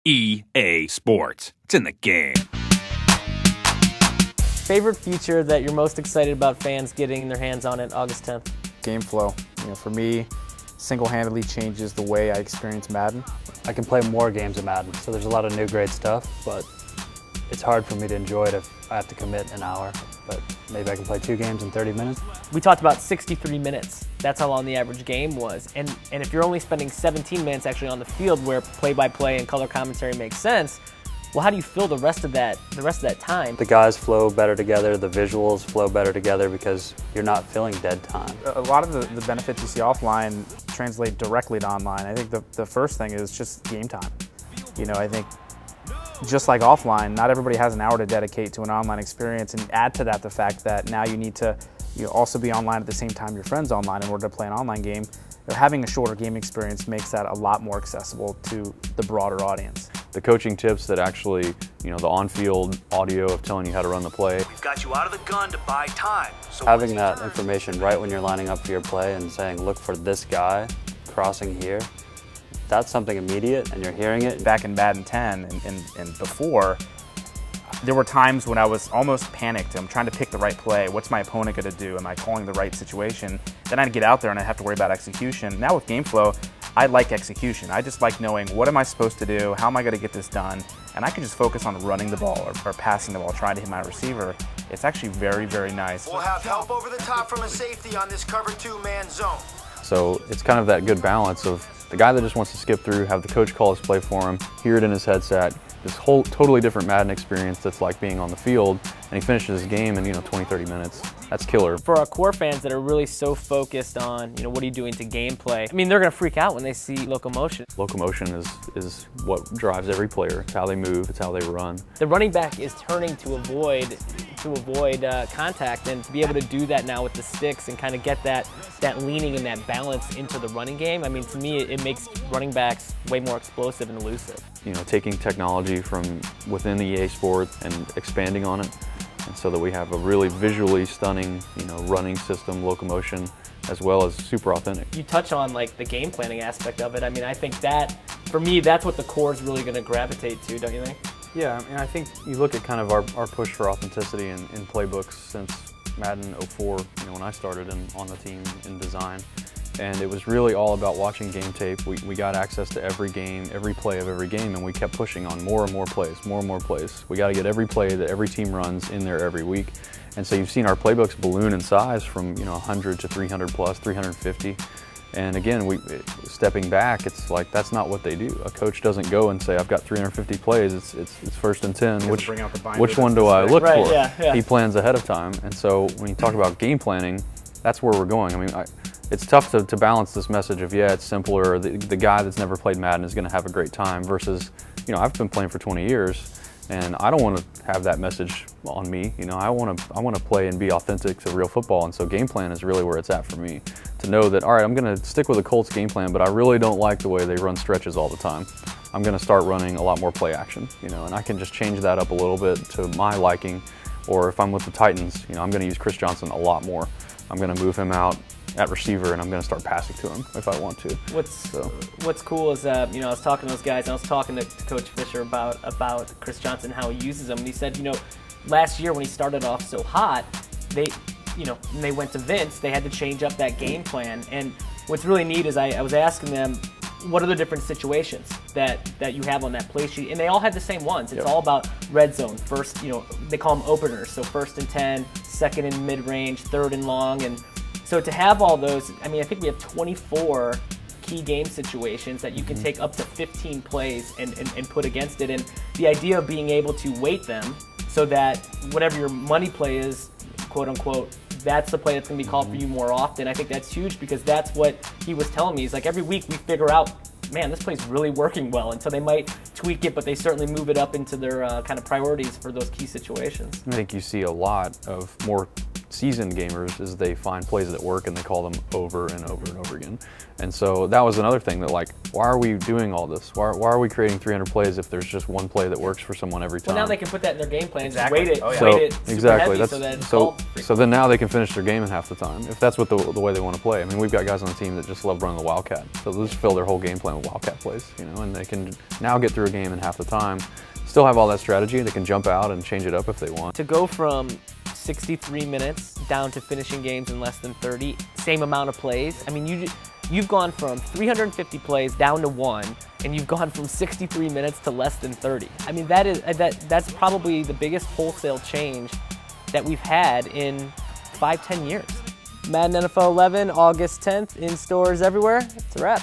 EA Sports. It's in the game. Favorite feature that you're most excited about fans getting their hands on it August 10th? Game flow. For me, single-handedly changes the way I experience Madden. I can play more games of Madden, so there's a lot of new great stuff, but it's hard for me to enjoy it if I have to commit an hour. But maybe I can play 2 games in 30 minutes. We talked about 63 minutes. That's how long the average game was. And if you're only spending 17 minutes actually on the field where play-by-play and color commentary makes sense, well, how do you fill the rest of that time? The guys flow better together, the visuals flow better together because you're not filling dead time. A lot of the benefits you see offline translate directly to online. I think the first thing is just game time. I think just like offline, not everybody has an hour to dedicate to an online experience, and add to that the fact that now you need to also be online at the same time your friend's online in order to play an online game. Having a shorter game experience makes that a lot more accessible to the broader audience. The coaching tips that actually, the on-field audio of telling you how to run the play. We've got you out of the gun to buy time. So having that information right when you're lining up for your play and saying, look for this guy crossing here, that's something immediate and you're hearing it. Back in Madden 10 and before, there were times when I was almost panicked. I'm trying to pick the right play. What's my opponent going to do? Am I calling the right situation? Then I'd get out there and I'd have to worry about execution. Now with game flow, I like execution. I just like knowing what am I supposed to do? How am I going to get this done? And I can just focus on running the ball or passing the ball, trying to hit my receiver. It's actually very, very nice. We'll have help over the top from a safety on this cover 2-man zone. So it's kind of that good balance of the guy that just wants to skip through, have the coach call his play for him, hear it in his headset, this whole totally different Madden experience that's like being on the field, and he finishes his game in 20, 30 minutes. That's killer. For our core fans that are really so focused on, what are you doing to gameplay, they're going to freak out when they see locomotion. Locomotion is what drives every player. It's how they move, it's how they run. The running back is turning to avoid contact, and to be able to do that now with the sticks and kind of get that leaning and that balance into the running game, to me it makes running backs way more explosive and elusive. Taking technology from within the EA Sport and expanding on it, and so that we have a really visually stunning, running system, locomotion, as well as super authentic. You touch on the game planning aspect of it. I think that, for me, that's what the core is really going to gravitate to, don't you think? Yeah, I think you look at kind of our push for authenticity in playbooks since Madden 04, when I started on the team in design. And it was really all about watching game tape. We got access to every game, every play of every game, and we kept pushing on more and more plays, more and more plays. We got to get every play that every team runs in there every week. And so you've seen our playbooks balloon in size from 100 to 300 plus, 350. And again, stepping back, it's like that's not what they do. A coach doesn't go and say, I've got 350 plays, it's 1st and 10. Which one do I look for? Yeah. He plans ahead of time. And so when you talk about game planning, that's where we're going. It's tough to balance this message of, it's simpler, the guy that's never played Madden is going to have a great time versus, I've been playing for 20 years and I don't want to have that message on me. I want to play and be authentic to real football, and so game plan is really where it's at for me. To know that, all right, I'm going to stick with the Colts game plan, but I really don't like the way they run stretches all the time. I'm going to start running a lot more play action, and I can just change that up a little bit to my liking. Or if I'm with the Titans, I'm going to use Chris Johnson a lot more. I'm going to move him out at receiver, and I'm going to start passing to him if I want to. What's cool is I was talking to those guys, and I was talking to Coach Fisher about Chris Johnson, how he uses him, and he said, last year when he started off so hot, when they went to Vince, they had to change up that game plan. And what's really neat is I was asking them, what are the different situations that you have on that play sheet? And they all had the same ones. It's all about red zone. First, they call them openers. So 1st and 10, 2nd and mid-range, 3rd and long. And so to have all those, I think we have 24 key game situations that you can take up to 15 plays and put against it. And the idea of being able to weight them so that whatever your money play is, quote unquote, that's the play that's going to be called for you more often. I think that's huge because that's what he was telling me. He's like, every week we figure out, man, this play's really working well. And so they might tweak it, but they certainly move it up into their kind of priorities for those key situations. I think you see a lot of more seasoned gamers is they find plays that work and they call them over and over and over again. And so that was another thing that, like, why are we doing all this? Why are we creating 300 plays if there's just one play that works for someone every time? Well, now they can put that in their game plans. Exactly. Weight it, Oh, yeah. weight it super exactly. heavy So then now they can finish their game in half the time if that's what the way they want to play. I mean, we've got guys on the team that just love running the Wildcat, so they'll just fill their whole game plan with Wildcat plays, you know, and they can now get through a game in half the time. Still have all that strategy. They can jump out and change it up if they want. To go from 63 minutes down to finishing games in less than 30, same amount of plays. I mean, you've gone from 350 plays down to 1, and you've gone from 63 minutes to less than 30. I mean, that's probably the biggest wholesale change that we've had in 5-10 years. Madden NFL 11, August 10th, in stores everywhere. It's a wrap.